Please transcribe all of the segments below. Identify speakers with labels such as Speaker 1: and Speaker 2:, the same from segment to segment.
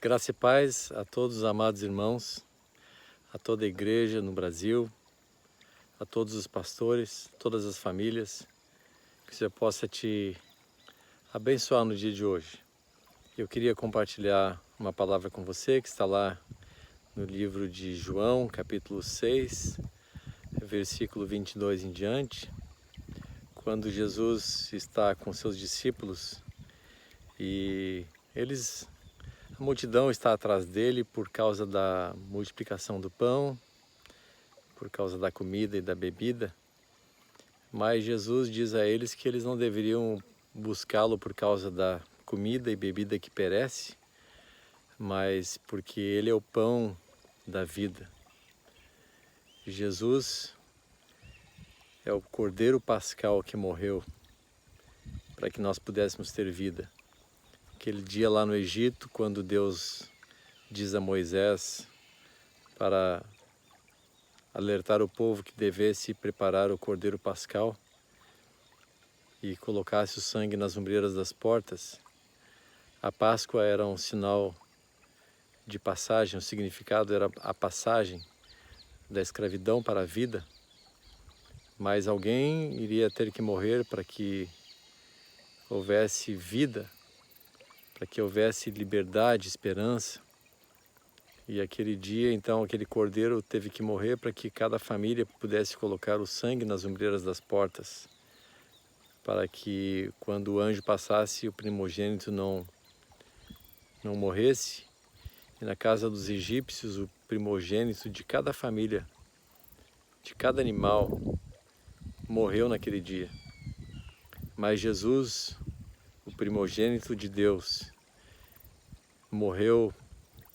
Speaker 1: Graça e paz a todos os amados irmãos, a toda a igreja no Brasil, a todos os pastores, todas as famílias, que o Senhor possa te abençoar no dia de hoje. Eu queria compartilhar uma palavra com você que está lá no livro de João, capítulo 6, versículo 22 em diante, quando Jesus está com seus discípulos e a multidão está atrás dele por causa da multiplicação do pão, por causa da comida e da bebida, mas Jesus diz a eles que eles não deveriam buscá-lo por causa da comida e bebida que perece, mas porque ele é o pão da vida. Jesus é o Cordeiro Pascal que morreu para que nós pudéssemos ter vida. Aquele dia lá no Egito, quando Deus diz a Moisés para alertar o povo que devesse preparar o Cordeiro Pascal e colocasse o sangue nas ombreiras das portas, a Páscoa era um sinal de passagem, o significado era a passagem da escravidão para a vida, mas alguém iria ter que morrer para que houvesse vida, para que houvesse liberdade, esperança. E aquele dia, então, aquele cordeiro teve que morrer para que cada família pudesse colocar o sangue nas ombreiras das portas, para que quando o anjo passasse, o primogênito não morresse. E na casa dos egípcios, o primogênito de cada família, de cada animal, morreu naquele dia. Mas Jesus, o primogênito de Deus, morreu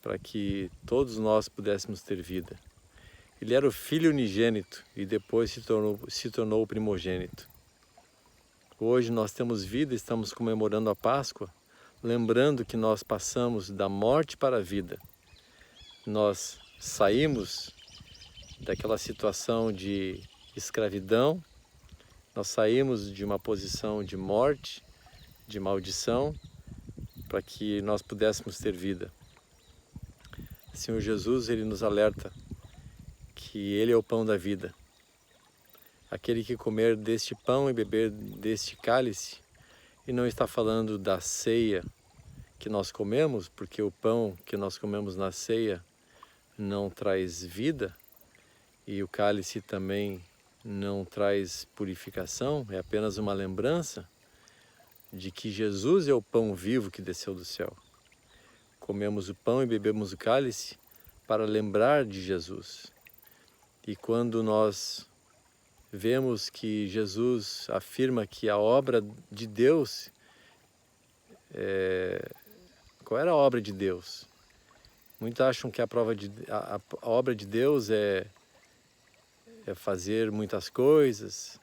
Speaker 1: para que todos nós pudéssemos ter vida. Ele era o Filho unigênito e depois se tornou o primogênito. Hoje nós temos vida, estamos comemorando a Páscoa, lembrando que nós passamos da morte para a vida. Nós saímos daquela situação de escravidão, nós saímos de uma posição de morte, de maldição, para que nós pudéssemos ter vida. Senhor Jesus, Ele nos alerta que Ele é o pão da vida. Aquele que comer deste pão e beber deste cálice, e não está falando da ceia que nós comemos, porque o pão que nós comemos na ceia não traz vida, e o cálice também não traz purificação, é apenas uma lembrança de que Jesus é o pão vivo que desceu do céu. Comemos o pão e bebemos o cálice para lembrar de Jesus. E quando nós vemos que Jesus afirma que a obra de Deus, qual era a obra de Deus? Muitos acham que a obra de Deus é fazer muitas coisas,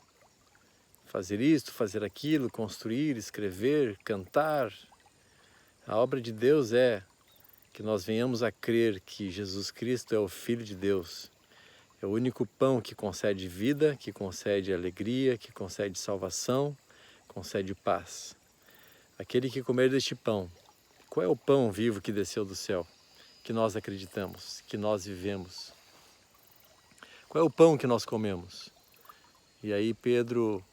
Speaker 1: fazer isto, fazer aquilo, construir, escrever, cantar. A obra de Deus é que nós venhamos a crer que Jesus Cristo é o Filho de Deus. É o único pão que concede vida, que concede alegria, que concede salvação, concede paz. Aquele que comer deste pão, qual é o pão vivo que desceu do céu, que nós acreditamos, que nós vivemos? Qual é o pão que nós comemos? E aí Pedro,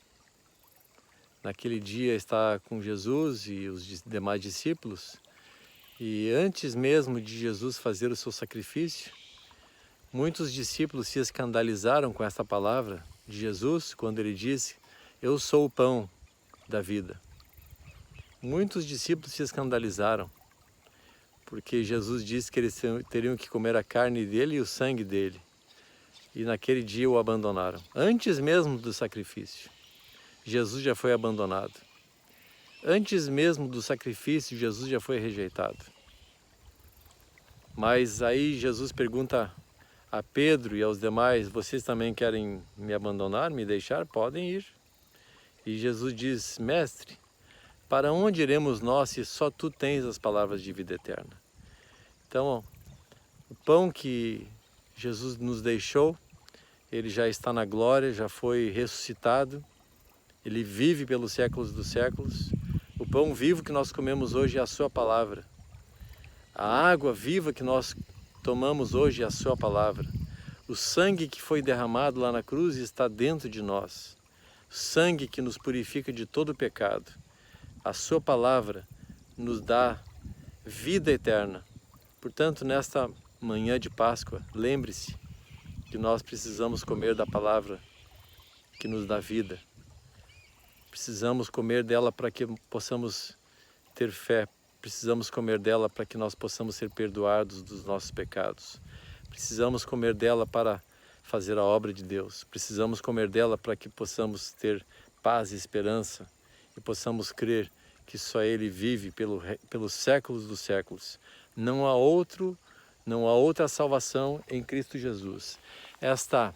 Speaker 1: naquele dia, está com Jesus e os demais discípulos, e antes mesmo de Jesus fazer o seu sacrifício, muitos discípulos se escandalizaram com essa palavra de Jesus, quando ele disse: eu sou o pão da vida. Muitos discípulos se escandalizaram, porque Jesus disse que eles teriam que comer a carne dele e o sangue dele. E naquele dia o abandonaram. Antes mesmo do sacrifício, Jesus já foi abandonado. Antes mesmo do sacrifício, Jesus já foi rejeitado. Mas aí Jesus pergunta a Pedro e aos demais: vocês também querem me abandonar, me deixar? Podem ir. E Jesus diz: mestre, para onde iremos nós se só tu tens as palavras de vida eterna? Então, o pão que Jesus nos deixou, ele já está na glória, já foi ressuscitado, ele vive pelos séculos dos séculos. O pão vivo que nós comemos hoje é a sua palavra. A água viva que nós tomamos hoje é a sua palavra. O sangue que foi derramado lá na cruz está dentro de nós. Sangue que nos purifica de todo pecado. A sua palavra nos dá vida eterna. Portanto, nesta manhã de Páscoa, lembre-se que nós precisamos comer da palavra que nos dá vida. Precisamos comer dela para que possamos ter fé. Precisamos comer dela para que nós possamos ser perdoados dos nossos pecados. Precisamos comer dela para fazer a obra de Deus. Precisamos comer dela para que possamos ter paz e esperança e possamos crer que só Ele vive pelos séculos dos séculos. Não há outra salvação em Cristo Jesus. Esta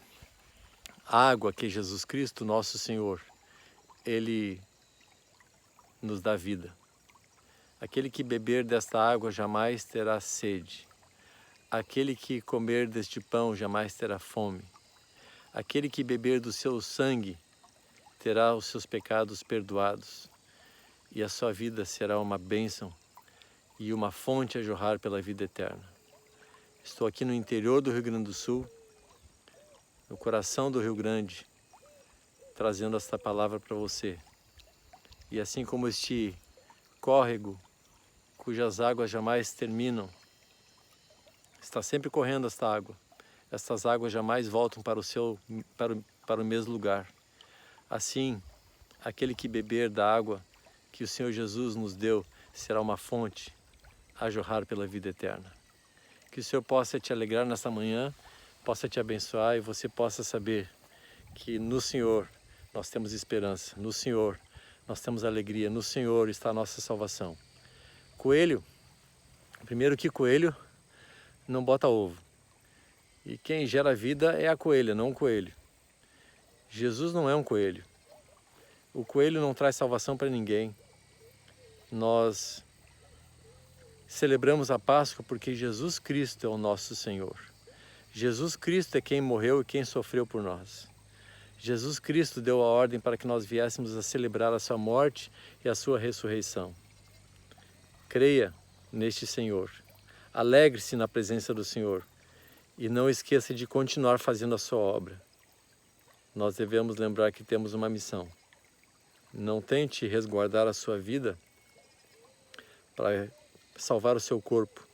Speaker 1: água que é Jesus Cristo, nosso Senhor, Ele nos dá vida. Aquele que beber desta água jamais terá sede. Aquele que comer deste pão jamais terá fome. Aquele que beber do seu sangue terá os seus pecados perdoados. E a sua vida será uma bênção e uma fonte a jorrar pela vida eterna. Estou aqui no interior do Rio Grande do Sul, no coração do Rio Grande, trazendo esta palavra para você. E assim como este córrego, cujas águas jamais terminam, está sempre correndo esta água. Estas águas jamais voltam para o mesmo lugar. Assim, aquele que beber da água que o Senhor Jesus nos deu será uma fonte a jorrar pela vida eterna. Que o Senhor possa te alegrar nesta manhã, possa te abençoar e você possa saber que no Senhor nós temos esperança, no Senhor nós temos alegria, no Senhor está a nossa salvação. Coelho, primeiro que coelho não bota ovo. E quem gera vida é a coelha, não o coelho. Jesus não é um coelho. O coelho não traz salvação para ninguém. Nós celebramos a Páscoa porque Jesus Cristo é o nosso Senhor. Jesus Cristo é quem morreu e quem sofreu por nós. Jesus Cristo deu a ordem para que nós viéssemos a celebrar a sua morte e a sua ressurreição. Creia neste Senhor. Alegre-se na presença do Senhor. E não esqueça de continuar fazendo a sua obra. Nós devemos lembrar que temos uma missão. Não tente resguardar a sua vida para salvar o seu corpo.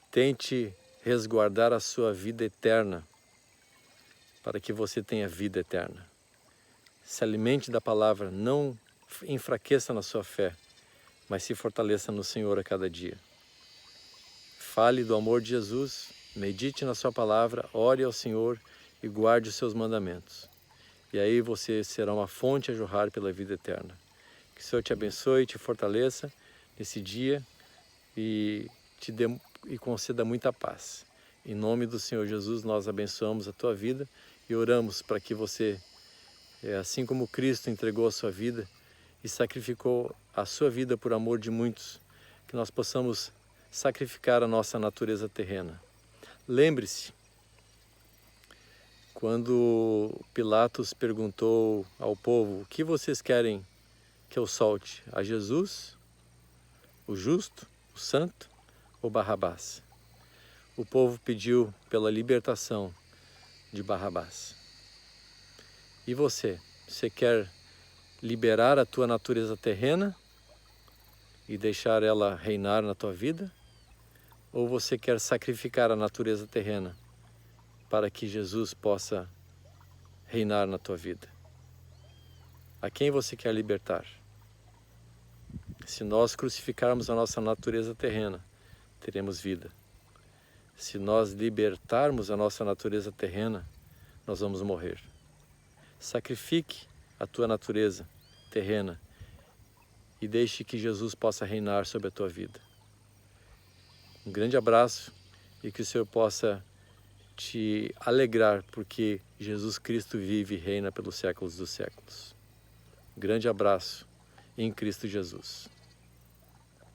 Speaker 1: Tente resguardar a sua vida eterna para que você tenha vida eterna. Se alimente da palavra, não enfraqueça na sua fé, mas se fortaleça no Senhor a cada dia. Fale do amor de Jesus, medite na sua palavra, ore ao Senhor e guarde os seus mandamentos. E aí você será uma fonte a jorrar pela vida eterna. Que o Senhor te abençoe e te fortaleça nesse dia e conceda muita paz. Em nome do Senhor Jesus, nós abençoamos a tua vida e oramos para que você, assim como Cristo entregou a sua vida e sacrificou a sua vida por amor de muitos, que nós possamos sacrificar a nossa natureza terrena. Lembre-se, quando Pilatos perguntou ao povo: o que vocês querem que eu solte? A Jesus, o justo, o santo ou Barrabás? O povo pediu pela libertação de Barrabás. E você quer liberar a tua natureza terrena e deixar ela reinar na tua vida? Ou você quer sacrificar a natureza terrena para que Jesus possa reinar na tua vida? A quem você quer libertar? Se nós crucificarmos a nossa natureza terrena, teremos vida. Se nós libertarmos a nossa natureza terrena, nós vamos morrer. Sacrifique a tua natureza terrena e deixe que Jesus possa reinar sobre a tua vida. Um grande abraço e que o Senhor possa te alegrar porque Jesus Cristo vive e reina pelos séculos dos séculos. Um grande abraço em Cristo Jesus.